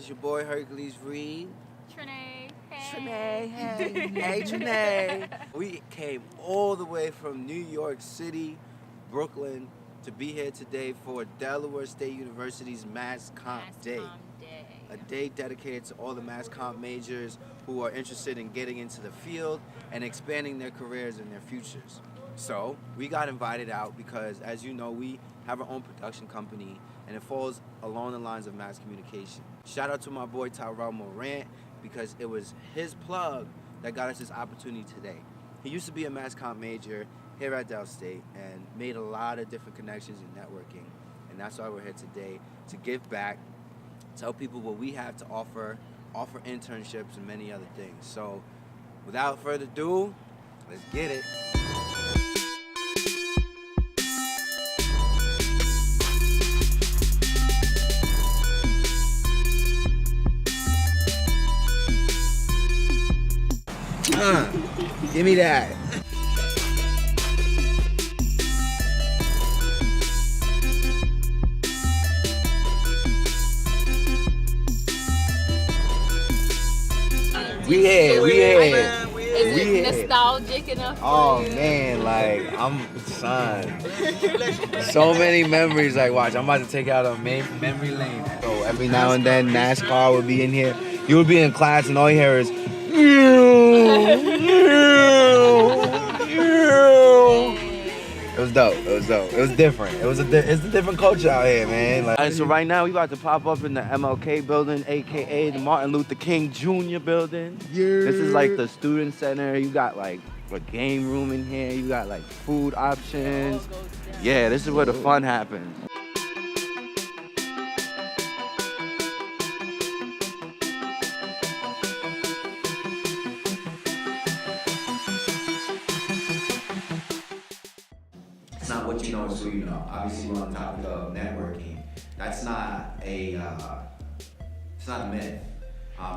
your boy Hercules, Reid. Trinae, Trinae, hey. Hey, Trinae. We came all the way from New York City, Brooklyn, to be here today for Delaware State University's Mass Comm Day. A day dedicated to all the Mass Comm majors who are interested in getting into the field and expanding their careers and their futures. So we got invited out because, as you know, we have our own production company and it falls along the lines of mass communication. Shout out to my boy Tyrell because it was his plug that got us this opportunity today. He used to be a Mass Comm major here at Del State and made a lot of different connections in networking. And that's why we're here today, to give back, tell people what we have to offer internships and many other things. So without further ado, let's get it. Give me that. We here. Is it nostalgic enough? Oh man, like so many memories. Like, watch, I'm about to take out a memory lane. So every now and then, NASCAR would be in here. You would be in class, and all you hear is. It was dope. It was different. It's a different culture out here, man. Like, so right now we about to pop up in the MLK building, aka the Martin Luther King Jr. building. Yeah. This is like the student center. You got like a game room in here. You got like food options. Yeah, this is where the fun happens. It's not what you know, it's who you know. Obviously, we're on the topic of networking. That's not it's not a myth.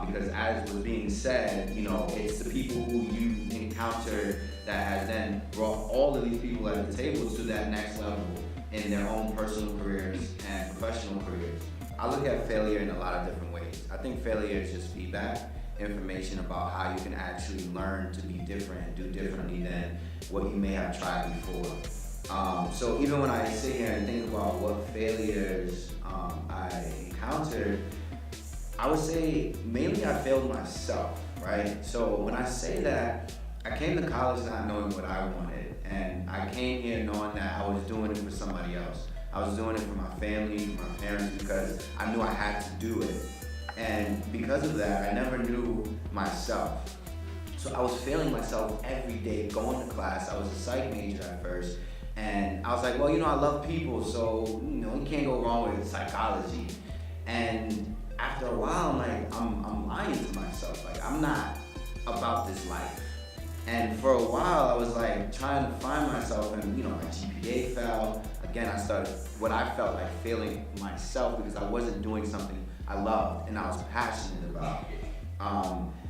Because as was being said, you know, it's the people who you encounter that has then brought all of these people at the table to that next level in their own personal careers and professional careers. I look at failure in a lot of different ways. I think failure is just feedback, information about how you can actually learn to be different and do differently than what you may have tried before. So even when I sit here and think about what failures I encountered, I would say mainly I failed myself, right? So when I say that, I came to college not knowing what I wanted, and I came here knowing that I was doing it for somebody else. I was doing it for my family, for my parents, because I knew I had to do it. And because of that, I never knew myself. So I was failing myself every day going to class. I was a psych major at first. And I was like, well, you know, I love people, so, you know, you can't go wrong with psychology. And after a while, I'm like, I'm lying to myself. Like, I'm not about this life. And for a while, I was like trying to find myself, and, you know, my GPA fell. Again, I started what I felt like failing myself because I wasn't doing something I loved and I was passionate about.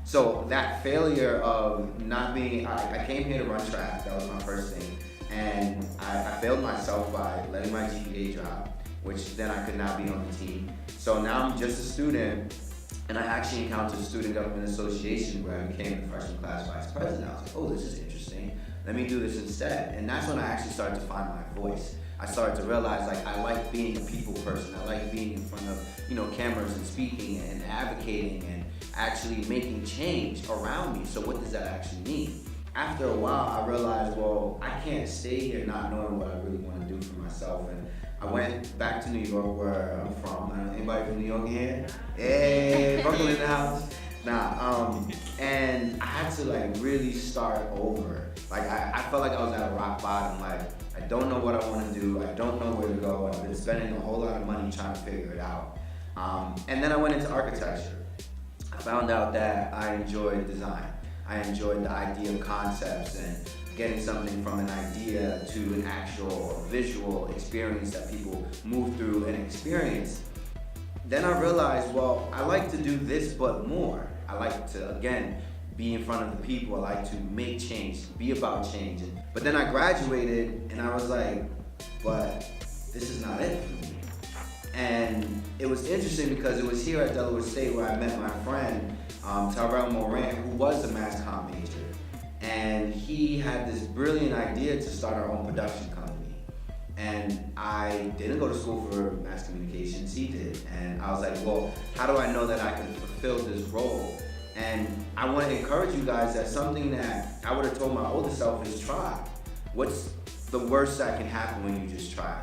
So that failure of not being, I came here to run track. That was my first thing. And I failed myself by letting my GPA drop, which then I could not be on the team. So now I'm just a student, and I actually encountered a Student Government Association where I became the freshman class vice president. I was like, oh, this is interesting. Let me do this instead. And that's when I actually started to find my voice. I started to realize, like, I like being a people person. I like being in front of, you know, cameras and speaking and advocating and actually making change around me. So what does that actually mean? After a while, I realized, well, I can't stay here not knowing what I really want to do for myself. And I went back to New York, where I'm from. Anybody from New York here? Hey, Brooklyn in the house. And I had to like really start over. Like I felt like I was at a rock bottom. Like, I don't know what I want to do. I don't know where to go. I've been spending a whole lot of money trying to figure it out. And then I went into architecture. I found out that I enjoyed design. I enjoyed the idea of concepts and getting something from an idea to an actual visual experience that people move through and experience. Then I realized, well, I like to do this, but more. I like to, again, be in front of the people. I like to make change, be about change. But then I graduated and I was like, but this is not it for me. And it was interesting because it was here at Delaware State where I met my friend, Tyrell who was a mass comm major. And he had this brilliant idea to start our own production company. And I didn't go to school for mass communications, he did. And I was like, well, how do I know that I can fulfill this role? And I want to encourage you guys that something that I would have told my older self is try. What's the worst that can happen when you just try?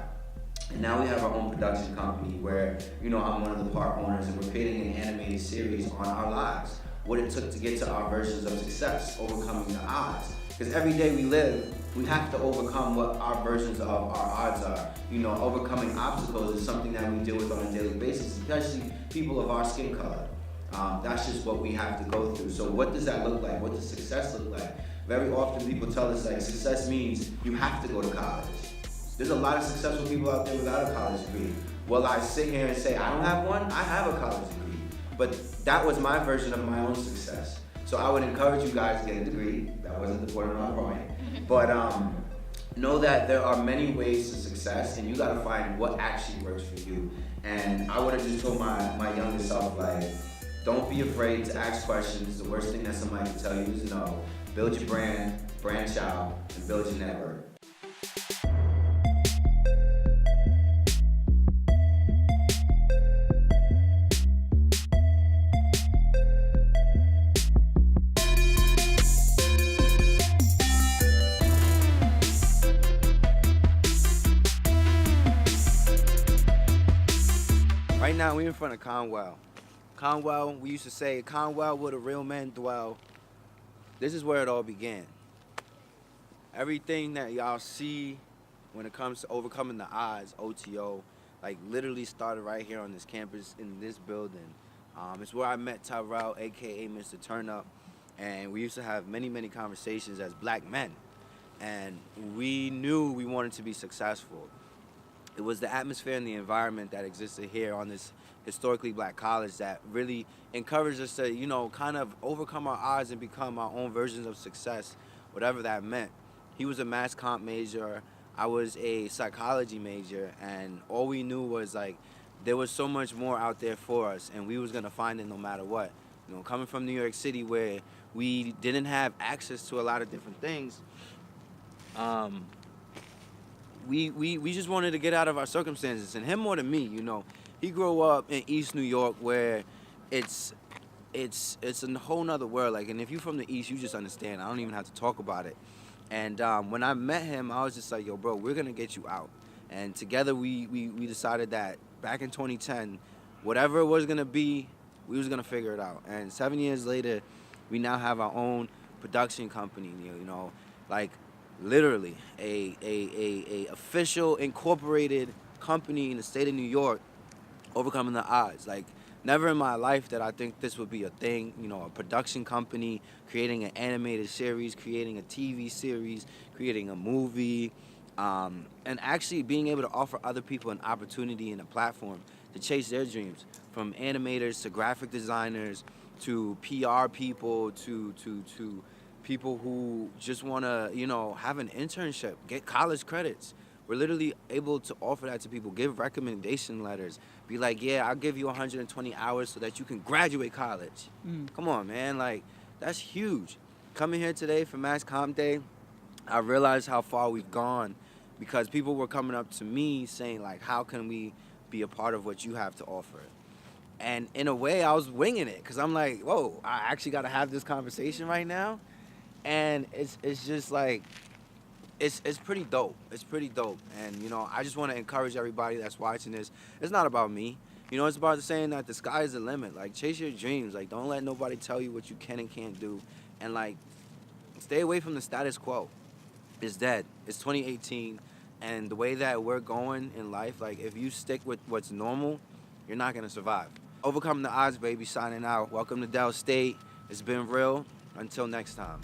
And now we have our own production company where, I'm one of the part owners, and we're creating an animated series on our lives. What it took to get to our versions of success, overcoming the odds. Because every day we live, we have to overcome what our versions of our odds are. Overcoming obstacles is something that we deal with on a daily basis, especially people of our skin color. That's just what we have to go through. So what does that look like? What does success look like? Very often people tell us like success means you have to go to college. There's a lot of successful people out there without a college degree. Well, I sit here and say, I don't have one, I have a college degree. But that was my version of my own success. So I would encourage you guys to get a degree. That wasn't the point of my point. But know that there are many ways to success, and you gotta find what actually works for you. And I would have just told my younger self, like, don't be afraid to ask questions. The worst thing that somebody can tell you is no. Build your brand, branch out, and build your network. Right now, we're in front of Conwell. Conwell, we used to say, Conwell where the real men dwell. This is where it all began. Everything that y'all see when it comes to overcoming the odds, O.T.O, like literally started right here on this campus in this building. It's where I met Tyrell, aka Mr. Turn Up, and we used to have many, many conversations as black men. And we knew we wanted to be successful. It was the atmosphere and the environment that existed here on this historically black college that really encouraged us to, kind of overcome our odds and become our own versions of success, whatever that meant. He was a mass comp major, I was a psychology major, and all we knew was like there was so much more out there for us, and we was gonna find it no matter what. Coming from New York City where we didn't have access to a lot of different things, we just wanted to get out of our circumstances, and him more than me, He grew up in East New York where it's a whole nother world. Like, and if you're from the East, you just understand. I don't even have to talk about it. And when I met him, I was just like, yo, bro, we're gonna get you out. And together we decided that back in 2010, whatever it was gonna be, we was gonna figure it out. And 7 years later, we now have our own production company, like literally a official incorporated company in the state of New York, overcoming the odds. Like, never in my life that I think this would be a thing, a production company, creating an animated series, creating a TV series, creating a movie, and actually being able to offer other people an opportunity and a platform to chase their dreams, from animators to graphic designers to PR people to people who just want to, have an internship, get college credits. We're literally able to offer that to people, give recommendation letters, be like, yeah, I'll give you 120 hours so that you can graduate college. Come on, man, like, that's huge. Coming here today for Mass Comm Day, I realized how far we've gone because people were coming up to me saying, like, how can we be a part of what you have to offer? And in a way, I was winging it because I'm like, whoa, I actually got to have this conversation right now? And it's just like, it's pretty dope. It's pretty dope. And, I just want to encourage everybody that's watching this. It's not about me. It's about saying that the sky is the limit. Like, chase your dreams. Like, don't let nobody tell you what you can and can't do. And, like, stay away from the status quo. It's dead. It's 2018. And the way that we're going in life, like, if you stick with what's normal, you're not going to survive. Overcome the odds, baby. Signing out. Welcome to Del State. It's been real. Until next time.